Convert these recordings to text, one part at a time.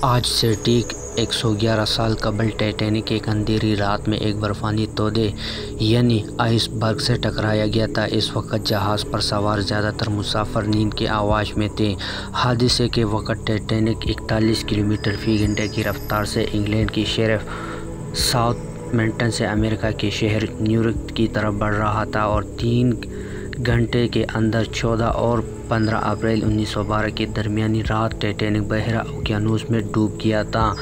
آج سے ٹھیک 111 سال قبل ٹائٹینک ایک اندھیری رات میں ایک برفانی تودے یعنی آئس برگ سے ٹکرایا گیا تھا۔ اس وقت جہاز پر سوار زیادہ تر مسافر نیند کے آواز میں تھے۔ حادثے کے وقت ٹائٹینک 41 کلومیٹر فی گھنٹے کی رفتار سے انگلینڈ کے شہر ساؤتھ مینٹن سے امریکہ کے شہر نیویارک کی طرف بڑھ رہا تھا اور 3 گھنٹے کے اندر 14 اور 15 اپریل 1912 کے درمیانی رات ٹائٹینک بحیرہ اوقیانوس میں ڈوب گیا تھا۔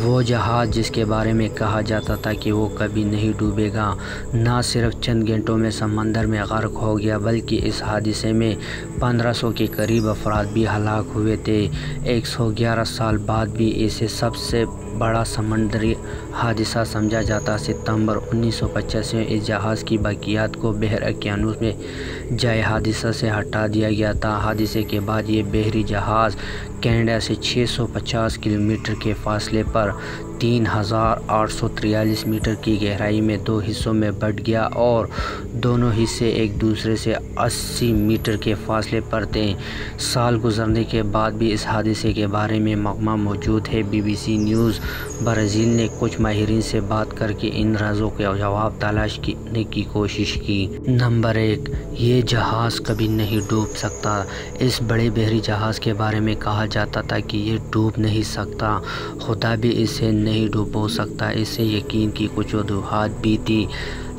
وہ جہاز جس کے بارے میں کہا جاتا تھا کہ وہ کبھی نہیں ڈوبے گا، نہ صرف چند گھنٹوں میں سمندر میں غرق ہو گیا بلکہ اس حادثے میں 1500 کے قریب افراد بھی ہلاک ہوئے تھے۔ 111 سال بعد بھی اسے سب سے بڑا سمندری حادثہ سمجھا جاتا۔ ستمبر 1985 میں اس جہاز کی باقیات کو بحر اوقیانوس میں جائے حادثہ سے ہٹا دیا گیا تھا۔ حادثے کے بعد یہ بحری جہاز کینیڈا سے 650 کلومیٹر کے فاصلے پر 3843 میٹر کی گہرائی میں 2 حصوں میں بٹ گیا اور دونوں حصے ایک دوسرے سے 80 میٹر کے فاصلے پر تھے۔ سال گزرنے کے بعد بھی اس حادثے کے بارے میں مغمہ موجود ہے۔ BBC نیوز برازیل نے کچھ ماہرین سے بات کر کے ان رازوں کا جواب تلاش کرنے کی کوشش کی۔ نمبر 1، یہ جہاز کبھی نہیں ڈوب سکتا۔ اس بڑے بحری جہاز کے بارے میں کہا جاتا تھا کہ یہ ڈوب نہیں سکتا، خدا بھی اسے نہیں ڈبو سکتا۔ اس سے یقین کی کچھ وجوہات بھی تھی۔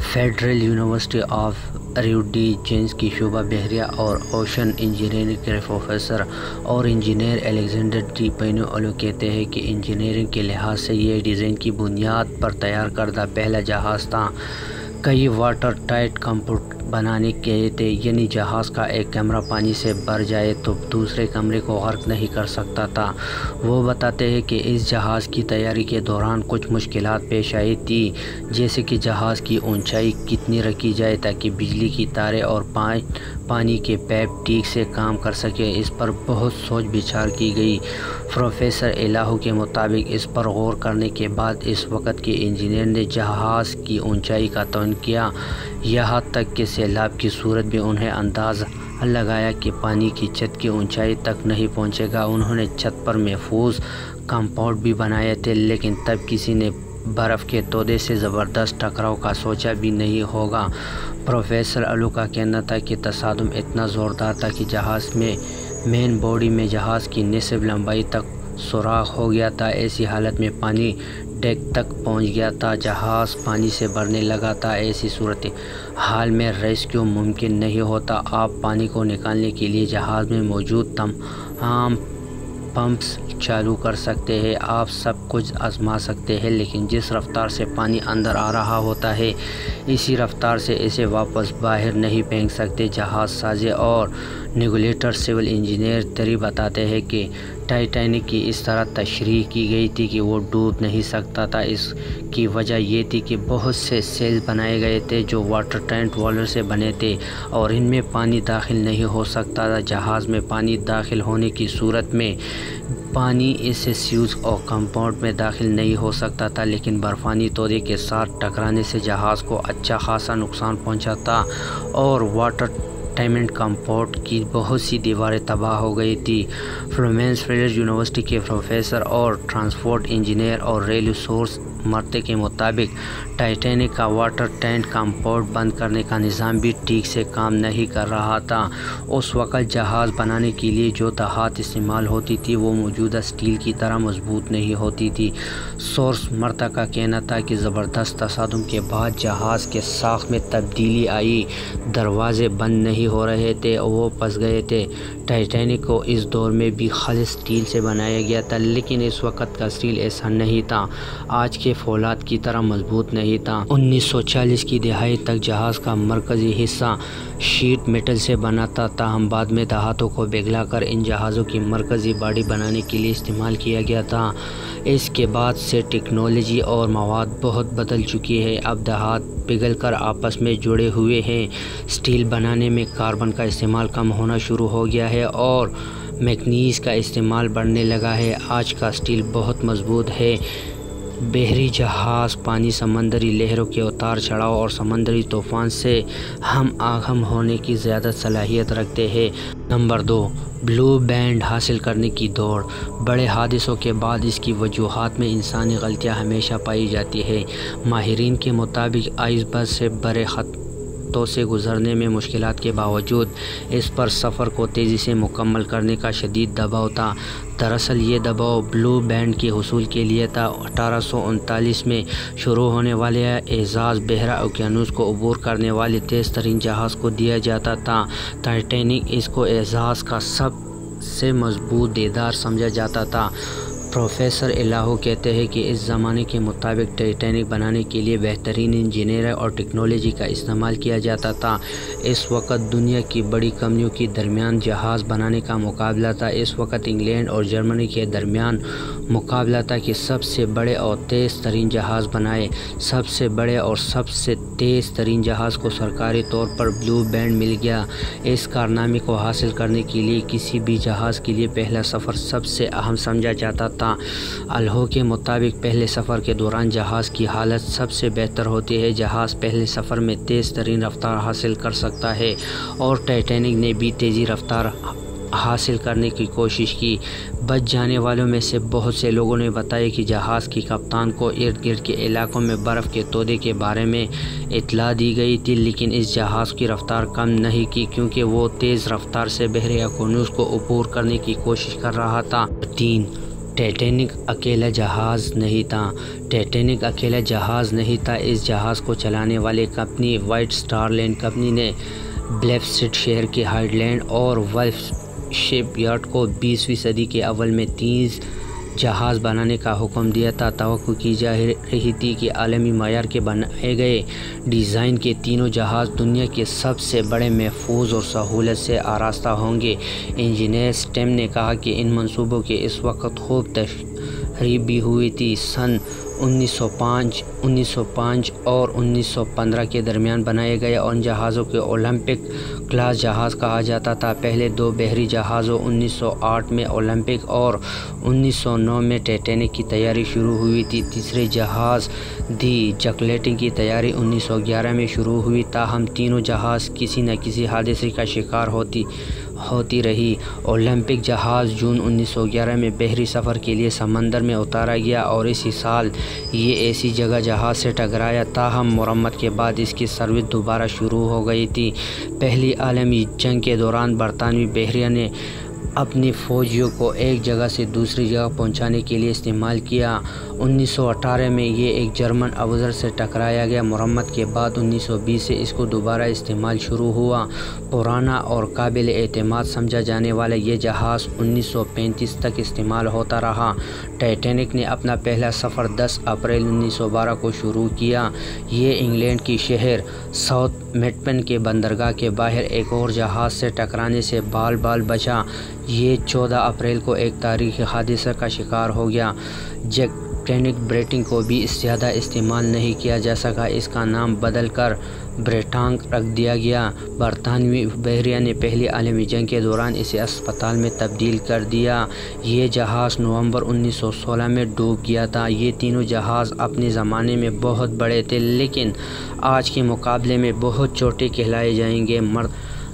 Federal university of Rio de Janeiro کی شعبہ بحریہ اور اوشن انجینئرنگ کے پروفیسر اور انجینئر الیگزینڈر ڈی پینوالو کہتے ہیں کہ انجینئرنگ کے لحاظ سے یہ ڈیزائن کی بنیاد پر تیار کردہ پہلا جہاز تھا۔ کئی واٹر ٹائٹ کمپوننٹ بنانے گئے تھے، یعنی جہاز کا ایک کمرہ پانی سے بھر جائے تو دوسرے کمرے کو غرق نہیں کر سکتا تھا۔ وہ بتاتے ہیں کہ اس جہاز کی تیاری کے دوران کچھ مشکلات پیش آئی تھیں، جیسے کہ جہاز کی اونچائی کتنی رکھی جائے تاکہ بجلی کی تاریں اور پانی کے پائپ ٹھیک سے کام کر سکیں۔ اس پر بہت سوچ بچار کی گئی۔ پروفیسر ایلاہو کے مطابق اس پر غور کرنے کے بعد اس وقت کے انجینئر نے جہاز کی اونچائی کا تعین کیا، یہاں تک کہ سیلاب کی صورت میں انہیں اندازہ لگایا کہ پانی کی چھت کی اونچائی تک نہیں پہنچے گا۔ انہوں نے چھت پر محفوظ کمپاؤنڈ بھی بنائے تھے، لیکن تب کسی نے برف کے تودے سے زبردست ٹکراؤ کا سوچا بھی نہیں ہوگا۔ پروفیسر ایلاہو کا کہنا تھا کہ تصادم اتنا زوردار تھا کہ جہاز میں مین باڈی میں جہاز کی نصف لمبائی تک سوراخ ہو گیا تھا۔ ایسی حالت میں پانی ڈیک تک پہنچ گیا تھا، جہاز پانی سے بھرنے لگا تھا۔ ایسی صورتحال میں ریسکیو ممکن نہیں ہوتا۔ آپ پانی کو نکالنے کے لیے جہاز میں موجود تمام پمپس چالو کر سکتے ہیں، آپ سب کچھ آزما سکتے ہیں، لیکن جس رفتار سے پانی اندر آ رہا ہوتا ہے اسی رفتار سے اسے واپس باہر نہیں پھینک سکتے۔ جہاز سازی اور نیگولیٹر سول انجینئر تری بتاتے ہیں کہ ٹائٹینک کی اس طرح تشریح کی گئی تھی کہ وہ ڈوب نہیں سکتا تھا۔ اس کی وجہ یہ تھی کہ بہت سے سیل بنائے گئے تھے جو واٹر ٹائٹ والو سے بنے تھے اور ان میں پانی داخل نہیں ہو سکتا تھا۔ جہاز میں پانی داخل ہونے کی صورت میں پانی اس سیوز اور کمپاؤنڈ میں داخل نہیں ہو سکتا تھا، لیکن برفانی تودے کے ساتھ ٹکرانے سے جہاز کو اچھا خاصا نقصان پہنچا تھا اور واٹر ٹائٹ کمپاؤنڈ کی بہت سی دیواریں تباہ ہو گئی تھیں۔ فلومینس فیڈرل یونیورسٹی کے پروفیسر اور ٹرانسپورٹ انجینئر اور ریل سورس مرتے کے مطابق ٹائٹینک کا واٹر ٹائٹ کمپاؤنڈ بند کرنے کا نظام بھی ٹھیک سے کام نہیں کر رہا تھا۔ اس وقت جہاز بنانے کے لیے جو دھات استعمال ہوتی تھی وہ موجودہ اسٹیل کی طرح مضبوط نہیں ہوتی تھی۔ سورس مرتا کا کہنا تھا کہ زبردست تصادم کے بعد جہاز کے ساخت میں تبدیلی آئی، دروازے بند نہیں ہو رہے تھے، وہ پھنس گئے تھے۔ ٹائٹینک کو اس دور میں بھی خالص اسٹیل سے بنایا گیا تھا، لیکن اس وقت کا اسٹیل ایسا نہیں تھا، آج کے فولاد کی طرح مضبوط نہیں تھا۔ 1940 کی دہائی تک جہاز کا مرکزی حصہ شیٹ میٹل سے بنا تھا، تاہم بعد میں دھاتوں کو پگھلا کر ان جہازوں کی مرکزی باڈی بنانے کے لیے استعمال کیا گیا تھا۔ اس کے بعد سے ٹیکنالوجی اور مواد بہت بدل چکی ہے، اب دھات پگھل کر آپس میں جڑے ہوئے ہیں۔ اسٹیل بنانے میں کاربن کا استعمال کم ہونا شروع ہو گیا ہے اور مینگنیز کا استعمال بڑھنے لگا ہے۔ آج کا اسٹیل بہت مضبوط ہے۔ بحری جہاز پانی، سمندری لہروں کے اتار چڑھاؤ اور سمندری طوفان سے ہم آہنگ ہونے کی زیادہ صلاحیت رکھتے ہیں۔ نمبر 2، بلو بینڈ حاصل کرنے کی دوڑ۔ بڑے حادثوں کے بعد اس کی وجوہات میں انسانی غلطیاں ہمیشہ پائی جاتی ہیں۔ ماہرین کے مطابق آئس برگ سے بڑے خطوں سے گزرنے میں مشکلات کے باوجود اس پر سفر کو تیزی سے مکمل کرنے کا شدید دباؤ تھا۔ دراصل یہ دباؤ بلو بینڈ کے حصول کے لیے تھا۔ 1839 میں شروع ہونے والے اعزاز بحرہ اوقیانوس کو عبور کرنے والے تیز ترین جہاز کو دیا جاتا تھا۔ ٹائٹینک اس کو اعزاز کا سب سے مضبوط دیدار سمجھا جاتا تھا۔ پروفیسر الہو کہتے ہیں کہ اس زمانے کے مطابق ٹائٹینک بنانے کے لیے بہترین انجینئرنگ اور ٹیکنالوجی کا استعمال کیا جاتا تھا۔ اس وقت دنیا کی بڑی کمپنیوں کے درمیان جہاز بنانے کا مقابلہ تھا۔ اس وقت انگلینڈ اور جرمنی کے درمیان مقابلہ تھا کہ سب سے بڑے اور تیز ترین جہاز بنائے۔ سب سے بڑے اور سب سے تیز ترین جہاز کو سرکاری طور پر بلو بینڈ مل گیا۔ اس کارنامے کو حاصل کرنے کے لیے کسی بھی جہاز کے لیے پہلا سفر سب سے اہم سمجھا جاتا تھا۔ الہو کے مطابق پہلے سفر کے دوران جہاز کی حالت سب سے بہتر ہوتی ہے۔ جہاز پہلے سفر میں تیز ترین رفتار حاصل کر سکتا ہے اور ٹائٹینک نے بھی تیزی رفتار حاصل کرنے کی کوشش کی۔ بچ جانے والوں میں سے بہت سے لوگوں نے بتایا کہ جہاز کی کپتان کو ارد گرد کے علاقوں میں برف کے تودے کے بارے میں اطلاع دی گئی تھی، لیکن اس جہاز کی رفتار کم نہیں کی کیونکہ وہ تیز رفتار سے بحر اوقیانوس کو عبور کرنے کی کوشش کر رہا تھا۔ 3، ٹائٹینک اکیلا جہاز نہیں تھا۔ ٹائٹینک اکیلا جہاز نہیں تھا۔ اس جہاز کو چلانے والے company white star line company نے بلیفسٹڈ شہر کے ہائیڈ لینڈ اور ولف شپ یارڈ کو 20ویں صدی کے اول میں 30 جہاز بنانے کا حکم دیا تھا۔ توقع کی جا رہی تھی کہ عالمی معیار کے بنائے گئے ڈیزائن کے تینوں جہاز دنیا کے سب سے بڑے، محفوظ اور سہولت سے آراستہ ہوں گے۔ انجینئر سٹیم نے کہا کہ ان منصوبوں کے اس وقت خوب تشریح بھی ہوئی تھی۔ سن 1905 اور 1915 کے درمیان بنائے گئے ان جہازوں کو اولمپک کلاس جہاز کہا جاتا تھا۔ پہلے 2 بحری جہازوں 1908 میں اولمپک اور 1909 میں ٹائٹینک کی تیاری شروع ہوئی تھی۔ تیسرے جہاز دی جکلیٹن کی تیاری 1911 میں شروع ہوئی، تاہم تینوں جہاز کسی نہ کسی حادثے کا شکار ہوتی رہی۔ اولمپک جہاز جون 1911 میں بحری سفر کے لیے سمندر میں اتارا گیا اور اسی سال یہ ایسی جگہ جہاز سے ٹکرایا، تاہم مرمت کے بعد اس کی سروس دوبارہ شروع ہو گئی تھی۔ پہلی عالمی جنگ کے دوران برطانوی بحریہ نے اپنی فوجیوں کو ایک جگہ سے دوسری جگہ پہنچانے کے لیے استعمال کیا۔ 1918 میں یہ ایک جرمن افسر سے ٹکرایا گیا۔ مرمت کے بعد 1920 سے اس کو دوبارہ استعمال شروع ہوا۔ پرانا اور قابل اعتماد سمجھا جانے والا یہ جہاز 1935 تک استعمال ہوتا رہا۔ ٹائٹینک نے اپنا پہلا سفر 10 اپریل 1912 کو شروع کیا۔ یہ انگلینڈ کی شہر ساؤتھ میٹپن کے بندرگاہ کے باہر ایک اور جہاز سے ٹکرانے سے بال بچا۔ یہ 14 اپریل کو ایک تاریخی حادثے کا شکار ہو گیا۔ ٹائٹینک بریٹنگ کو بھی زیادہ استعمال نہیں کیا جا سکا، اس کا نام بدل کر بریٹانک رکھ دیا گیا۔ برطانوی بحریہ نے پہلی عالمی جنگ کے دوران اسے اسپتال میں تبدیل کر دیا۔ یہ جہاز نومبر 1916 میں ڈوب گیا تھا۔ یہ تینوں جہاز اپنے زمانے میں بہت بڑے تھے، لیکن آج کے مقابلے میں بہت چھوٹے کہلائے جائیں گے۔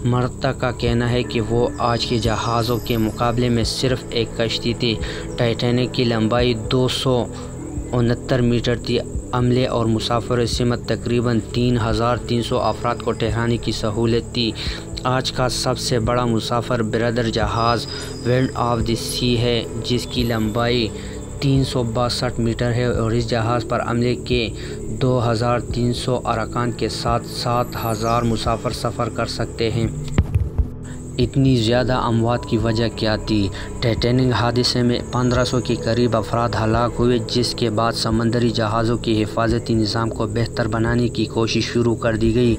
مرتا کا کہنا ہے کہ وہ آج کے جہازوں کے مقابلے میں صرف ایک کشتی تھی۔ ٹائٹینک کی لمبائی 269 میٹر تھی۔ عملے اور مسافر سمیت تقریباً 3300 افراد کو ٹھہرانے کی سہولت تھی۔ آج کا سب سے بڑا مسافر بردر جہاز ونڈ آف دی سی ہے، جس کی لمبائی 362 میٹر ہے اور اس جہاز پر عملے کے 2300 ارکان کے ساتھ 7000 مسافر سفر کر سکتے ہیں۔ اتنی زیادہ اموات کی وجہ کیا تھی؟ ٹائٹینک حادثے میں 1500 کے قریب افراد ہلاک ہوئے، جس کے بعد سمندری جہازوں کے حفاظتی نظام کو بہتر بنانے کی کوشش شروع کر دی گئی۔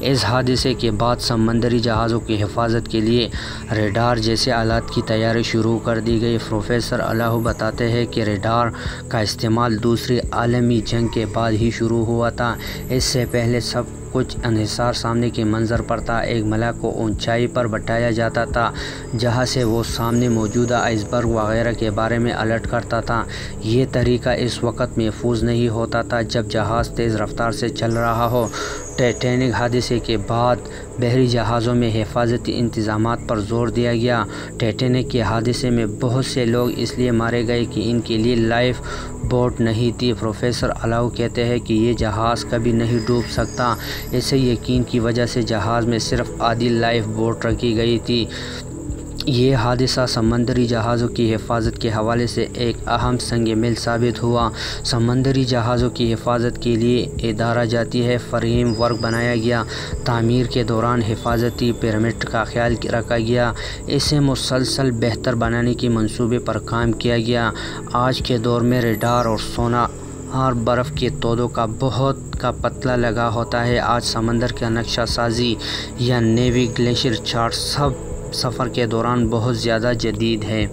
اس حادثے کے بعد سمندری جہازوں کی حفاظت کے لیے ریڈار جیسے آلات کی تیاری شروع کر دی گئی۔ پروفیسر الہو بتاتے ہیں کہ ریڈار کا استعمال دوسری عالمی جنگ کے بعد ہی شروع ہوا تھا۔ اس سے پہلے سب کچھ انحصار سامنے کے منظر پر تھا۔ ایک ملاح کو اونچائی پر بٹھایا جاتا تھا جہاں سے وہ سامنے موجودہ آئس برگ وغیرہ کے بارے میں الرٹ کرتا تھا۔ یہ طریقہ اس وقت محفوظ نہیں ہوتا تھا جب جہاز تیز رفتار سے چل رہا ہو۔ ٹائٹینک حادثے کے بعد بحری جہازوں میں حفاظتی انتظامات پر زور دیا گیا۔ ٹائٹینک کے حادثے میں بہت سے لوگ اس لیے مارے گئے کہ ان کے لیے لائف بوٹ نہیں تھی۔ پروفیسر الاؤ کہتے ہیں کہ یہ جہاز کبھی نہیں ڈوب سکتا۔ ایسے یقین کی وجہ سے جہاز میں صرف آدھی لائف بوٹ رکھی گئی تھی۔ یہ حادثہ سمندری جہازوں کی حفاظت کے حوالے سے ایک اہم سنگ میل ثابت ہوا۔ سمندری جہازوں کی حفاظت کے لیے ادارہ جاتی ہے فریم ورک بنایا گیا۔ تعمیر کے دوران حفاظتی پیرامیٹر کا خیال رکھا گیا۔ اسے مسلسل بہتر بنانے کے منصوبے پر کام کیا گیا۔ آج کے دور میں ریڈار اور سونار برف کے تودوں کا بہت کا پتہ لگا ہوتا ہے۔ آج سمندر کا نقشہ سازی یا نیویگیشن چارٹ سفر کے دوران بہت زیادہ جدید ہے۔